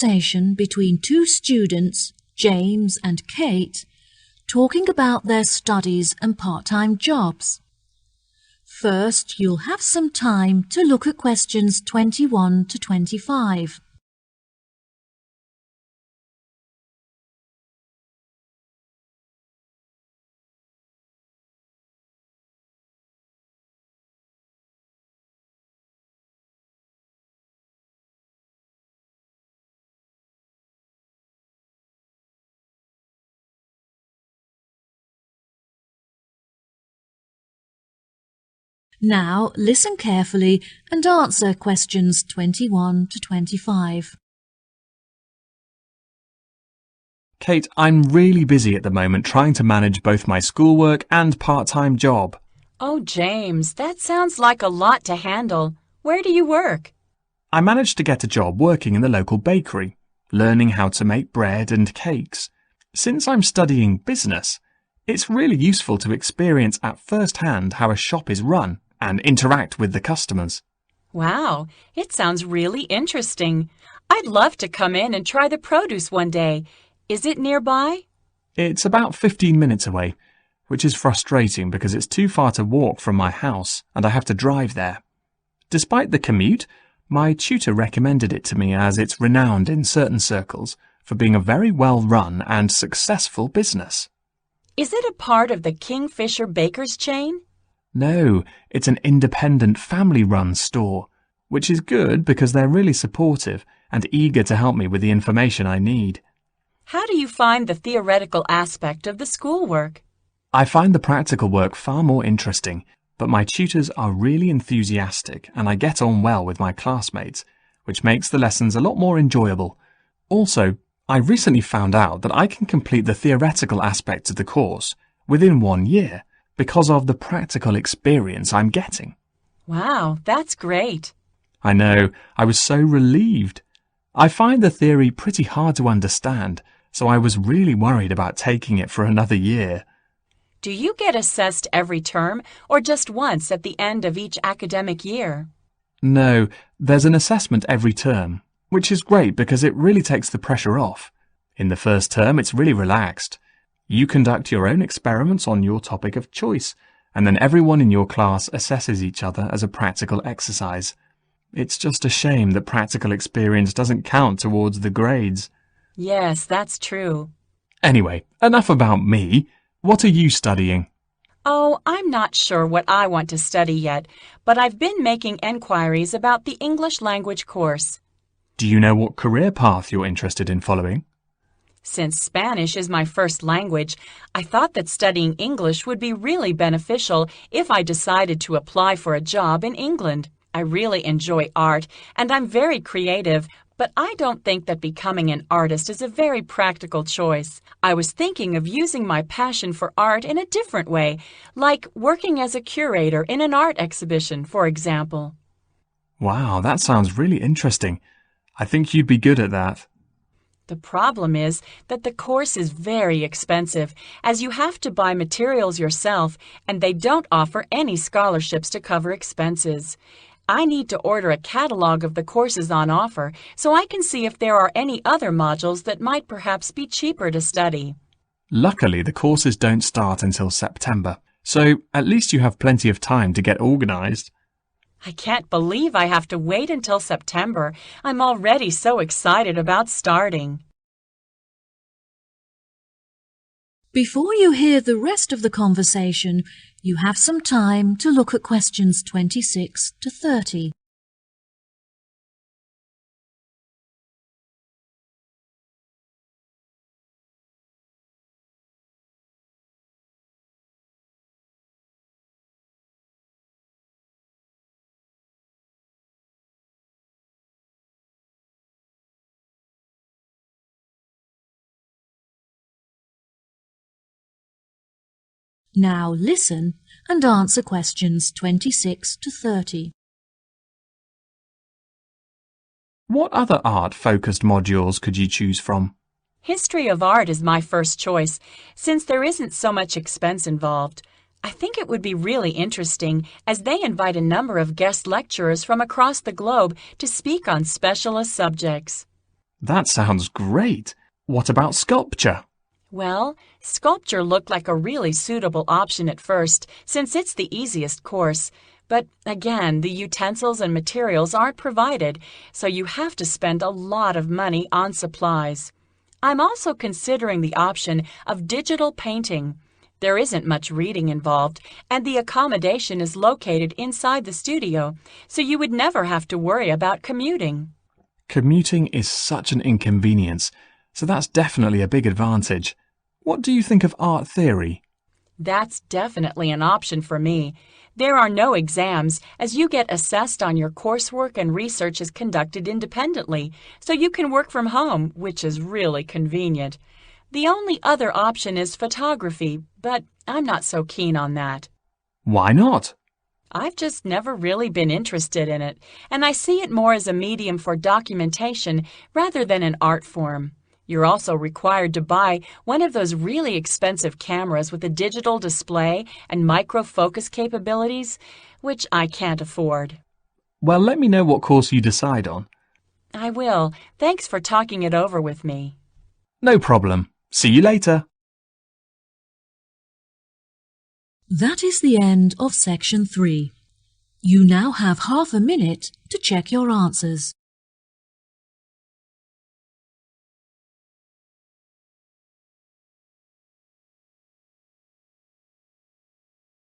Conversation between two students, James and Kate, talking about their studies and part-time jobs. First, you'll have some time to look at questions 21 to 25. Now, listen carefully and answer questions 21 to 25. Kate, I'm really busy at the moment trying to manage both my schoolwork and part-time job. Oh, James, that sounds like a lot to handle. Where do you work? I managed to get a job working in the local bakery, learning how to make bread and cakes. Since I'm studying business, it's really useful to experience at first hand how a shop is run and interact with the customers. Wow, it sounds really interesting. I'd love to come in and try the produce one day. Is it nearby? It's about 15 minutes away, which is frustrating because it's too far to walk from my house and I have to drive there. Despite the commute, my tutor recommended it to me as it's renowned in certain circles for being a very well-run and successful business. Is it a part of the Kingfisher Bakers chain? No, it's an independent family-run store, which is good because they're really supportive and eager to help me with the information I need. How do you find the theoretical aspect of the schoolwork? I find the practical work far more interesting, but my tutors are really enthusiastic and I get on well with my classmates, which makes the lessons a lot more enjoyable. Also, I recently found out that I can complete the theoretical aspects of the course within 1 year because of the practical experience I'm getting. Wow, that's great. I know, I was so relieved. I find the theory pretty hard to understand, so I was really worried about taking it for another year. Do you get assessed every term or just once at the end of each academic year? No, there's an assessment every term, which is great because it really takes the pressure off. In the first term, it's really relaxed. You conduct your own experiments on your topic of choice, and then everyone in your class assesses each other as a practical exercise. It's just a shame that practical experience doesn't count towards the grades. Yes, that's true. Anyway, enough about me. What are you studying? Oh, I'm not sure what I want to study yet, but I've been making enquiries about the English language course. Do you know what career path you're interested in following? Since Spanish is my first language, I thought that studying English would be really beneficial if I decided to apply for a job in England. I really enjoy art, and I'm very creative, but I don't think that becoming an artist is a very practical choice. I was thinking of using my passion for art in a different way, like working as a curator in an art exhibition, for example. Wow, that sounds really interesting. I think you'd be good at that. The problem is that the course is very expensive, as you have to buy materials yourself, and they don't offer any scholarships to cover expenses. I need to order a catalog of the courses on offer so I can see if there are any other modules that might perhaps be cheaper to study. Luckily, the courses don't start until September, so at least you have plenty of time to get organized. I can't believe I have to wait until September. I'm already so excited about starting. Before you hear the rest of the conversation, you have some time to look at questions 26 to 30. Now listen and answer questions 26 to 30. What other art-focused modules could you choose from? History of art is my first choice, since there isn't so much expense involved. I think it would be really interesting, as they invite a number of guest lecturers from across the globe to speak on specialist subjects. That sounds great. What about sculpture? Well, sculpture looked like a really suitable option at first, since it's the easiest course. But again, the utensils and materials aren't provided, so you have to spend a lot of money on supplies. I'm also considering the option of digital painting. There isn't much reading involved, and the accommodation is located inside the studio, so you would never have to worry about commuting. Commuting is such an inconvenience, so that's definitely a big advantage. What do you think of art theory? That's definitely an option for me. There are no exams, as you get assessed on your coursework and research is conducted independently, so you can work from home, which is really convenient. The only other option is photography, but I'm not so keen on that. Why not? I've just never really been interested in it, and I see it more as a medium for documentation rather than an art form. You're also required to buy one of those really expensive cameras with a digital display and micro-focus capabilities, which I can't afford. Well, let me know what course you decide on. I will. Thanks for talking it over with me. No problem. See you later. That is the end of section 3. You now have half a minute to check your answers.